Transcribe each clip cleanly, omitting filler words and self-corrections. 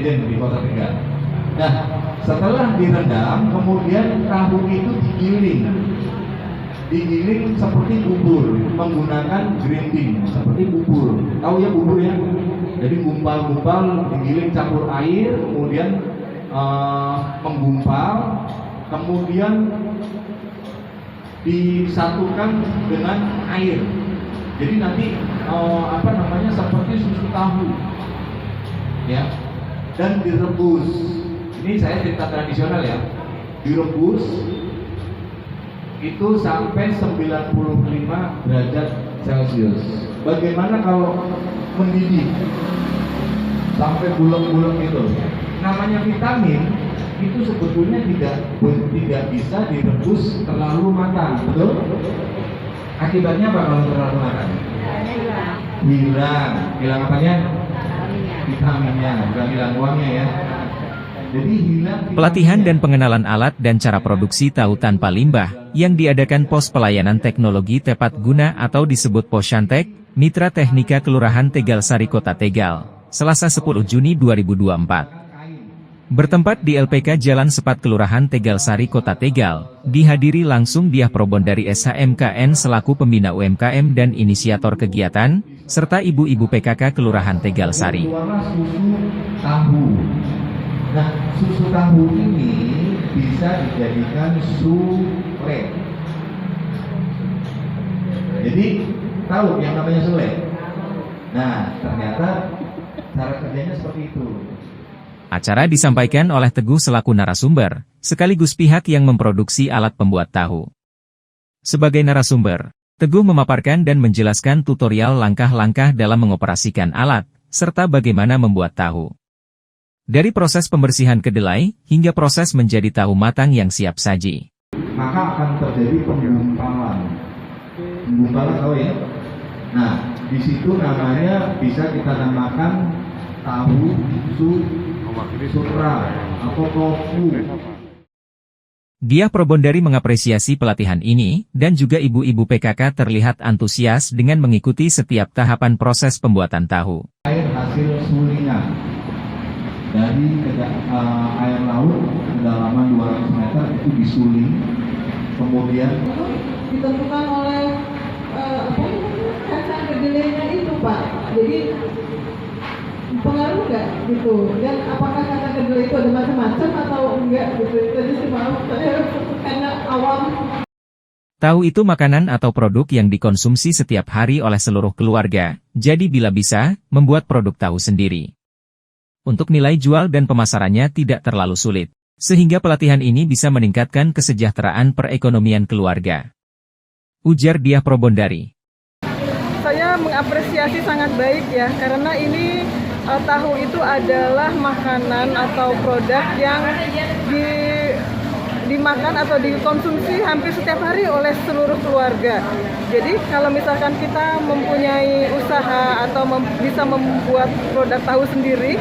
legend di Kota Tegal. Nah, setelah direndam, kemudian tahu itu digiling seperti bubur menggunakan grinding seperti bubur. Tahu ya bubur ya? Jadi gumpal-gumpal, digiling campur air, kemudian menggumpal, kemudian disatukan dengan air. Jadi nanti seperti susu tahu, ya. Dan direbus. Ini saya cerita tradisional ya. Direbus itu sampai 95 derajat Celcius. Bagaimana kalau mendidih sampai bulek-bulek itu? Namanya vitamin itu sebetulnya tidak bisa direbus terlalu matang, betul? Akibatnya apa kalau terlalu matang? Hilang apanya? Vitaminnya, bukan hilang uangnya ya. Jadi hilang. Pelatihan dan pengenalan alat dan cara produksi tahu tanpa limbah yang diadakan Pos Pelayanan Teknologi Tepat Guna atau disebut Posyantek, Mitra Teknika Kelurahan Tegal Sari Kota Tegal, Selasa 10 Juni 2024. Bertempat di LPK Jalan Sepat Kelurahan Tegal Sari Kota Tegal, dihadiri langsung Diah Probon dari SHMKN selaku pembina UMKM dan inisiator kegiatan, serta ibu-ibu PKK Kelurahan Tegal Sari. Nah, susu tahu ini bisa dijadikan sule. Jadi, tahu yang namanya sule? Nah, ternyata cara kerjanya seperti itu. Acara disampaikan oleh Teguh selaku narasumber, sekaligus pihak yang memproduksi alat pembuat tahu. Sebagai narasumber, Teguh memaparkan dan menjelaskan tutorial langkah-langkah dalam mengoperasikan alat, serta bagaimana membuat tahu. Dari proses pembersihan kedelai, hingga proses menjadi tahu matang yang siap saji. Maka akan terjadi penggumpalan. Penggumpalan tahu ya? Nah, di situ namanya bisa kita namakan tahu sutra atau tofu. Diah Probondari mengapresiasi pelatihan ini, dan juga ibu-ibu PKK terlihat antusias dengan mengikuti setiap tahapan proses pembuatan tahu. Air hasil sulingan dari air laut kedalaman 200 meter itu disuling, kemudian ditentukan oleh kacang kedelainya itu Pak. Jadi pengaruh nggak gitu? Dan apakah kacang kedelai itu ada macam-macam atau enggak gitu? Jadi sih maaf saya karena awam. Tahu itu makanan atau produk yang dikonsumsi setiap hari oleh seluruh keluarga, jadi bila bisa, membuat produk tahu sendiri. Untuk nilai jual dan pemasarannya tidak terlalu sulit, sehingga pelatihan ini bisa meningkatkan kesejahteraan perekonomian keluarga. Ujar Diah Probondari. Saya mengapresiasi sangat baik ya, karena ini tahu itu adalah makanan atau produk yang dimakan atau dikonsumsi hampir setiap hari oleh seluruh keluarga. Jadi kalau misalkan kita mempunyai usaha atau bisa membuat produk tahu sendiri,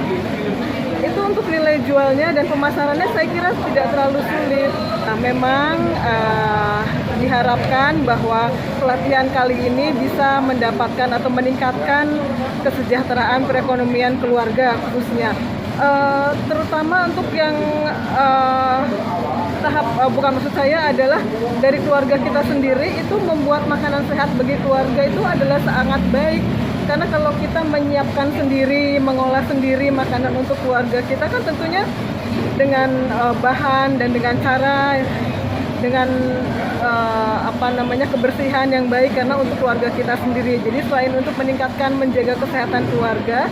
itu untuk nilai jualnya dan pemasarannya saya kira tidak terlalu sulit. Nah, memang diharapkan bahwa pelatihan kali ini bisa mendapatkan atau meningkatkan kesejahteraan perekonomian keluarga khususnya. Terutama untuk yang bukan maksud saya adalah dari keluarga kita sendiri itu membuat makanan sehat bagi keluarga itu adalah sangat baik. Karena kalau kita menyiapkan sendiri, mengolah sendiri makanan untuk keluarga kita kan tentunya dengan bahan dan dengan cara, dengan kebersihan yang baik karena untuk keluarga kita sendiri. Jadi selain untuk meningkatkan menjaga kesehatan keluarga,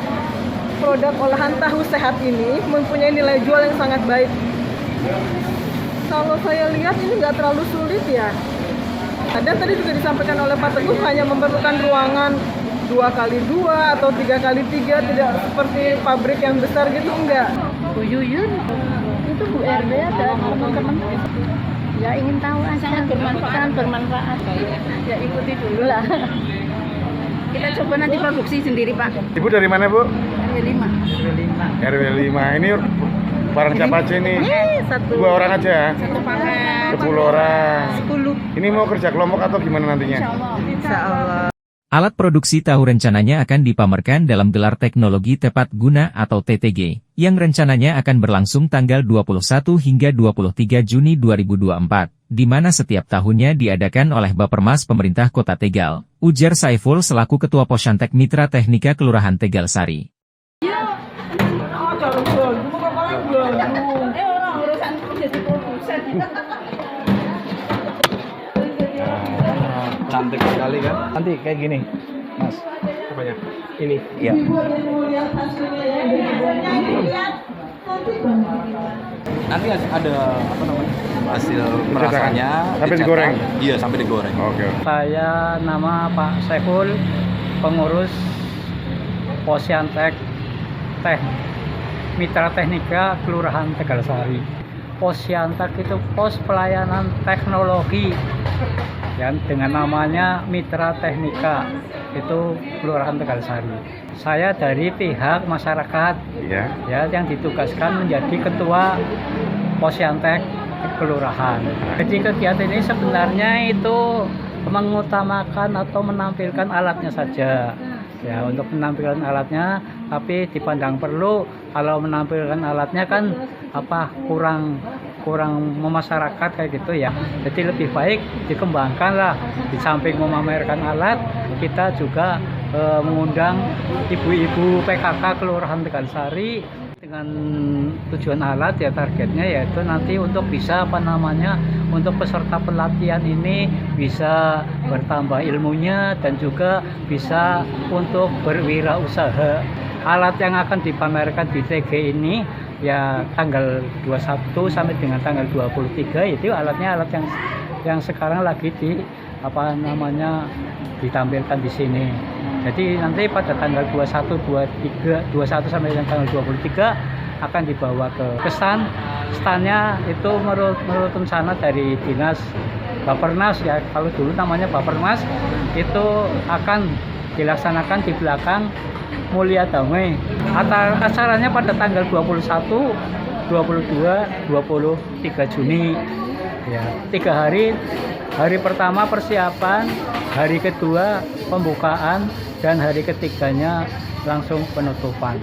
produk olahan tahu sehat ini mempunyai nilai jual yang sangat baik. Kalau saya lihat ini nggak terlalu sulit ya. Dan tadi juga disampaikan oleh Pak Teguh hanya memerlukan ruangan 2x2 atau 3x3, tidak seperti pabrik yang besar gitu, enggak. Bu Yuyun, itu Bu RW ada teman-teman ya ingin tahu aja bermanfaat. Ya ikuti dulu lah. Kita coba nanti produksi sendiri Pak. Ibu dari mana Bu? RW 5. RW 5. Ini barang siapa aja nih? Satu. 2 orang aja? 1 paket. 10 orang. 10. Ini mau kerja kelompok atau gimana nantinya? Insya Allah. Alat produksi tahu rencananya akan dipamerkan dalam gelar teknologi tepat guna atau TTG, yang rencananya akan berlangsung tanggal 21 hingga 23 Juni 2024, di mana setiap tahunnya diadakan oleh Bapermas Pemerintah Kota Tegal, ujar Saiful selaku Ketua Posyantek Mitra Teknika Kelurahan Tegal Sari. Cantik sekali kan? Nanti kayak gini, Mas. Apanya? Ini. Iya. Nanti ada apa namanya? Hasil perasannya Sampai dicetak. digoreng? Iya, sampai digoreng. Oke. Saya nama Pak Saiful, pengurus Posyantek Mitra Teknika Kelurahan Tegal Sari. Posyantek itu pos pelayanan teknologi yang dengan namanya Mitra Teknika itu Kelurahan Tegal Sari. Saya dari pihak masyarakat Iya. ya yang ditugaskan menjadi ketua Posyantek Kelurahan. Jadi kegiatan ini sebenarnya itu mengutamakan atau menampilkan alatnya saja. Ya, untuk menampilkan alatnya, tapi dipandang perlu kalau menampilkan alatnya kan kurang memasyarakat kayak gitu ya. Jadi lebih baik dikembangkan lah. Di samping memamerkan alat, kita juga mengundang ibu-ibu PKK Kelurahan Tegal Sari dengan tujuan alat ya targetnya yaitu nanti untuk bisa untuk peserta pelatihan ini bisa bertambah ilmunya dan juga bisa untuk berwirausaha. Alat yang akan dipamerkan di TG ini ya tanggal 21 sampai dengan tanggal 23 itu alatnya yang sekarang lagi ditampilkan di sini. Jadi nanti pada tanggal 21 sampai dengan tanggal 23 akan dibawa ke stand. Standnya itu menurut rencana dari Dinas Bapernas ya, kalau dulu namanya Bapernas, itu akan dilaksanakan di belakang Mulia Damai. Acaranya pada tanggal 21, 22, 23 Juni. Ya, 3 hari. Hari pertama persiapan, hari kedua pembukaan, dan hari ketiganya langsung penutupan.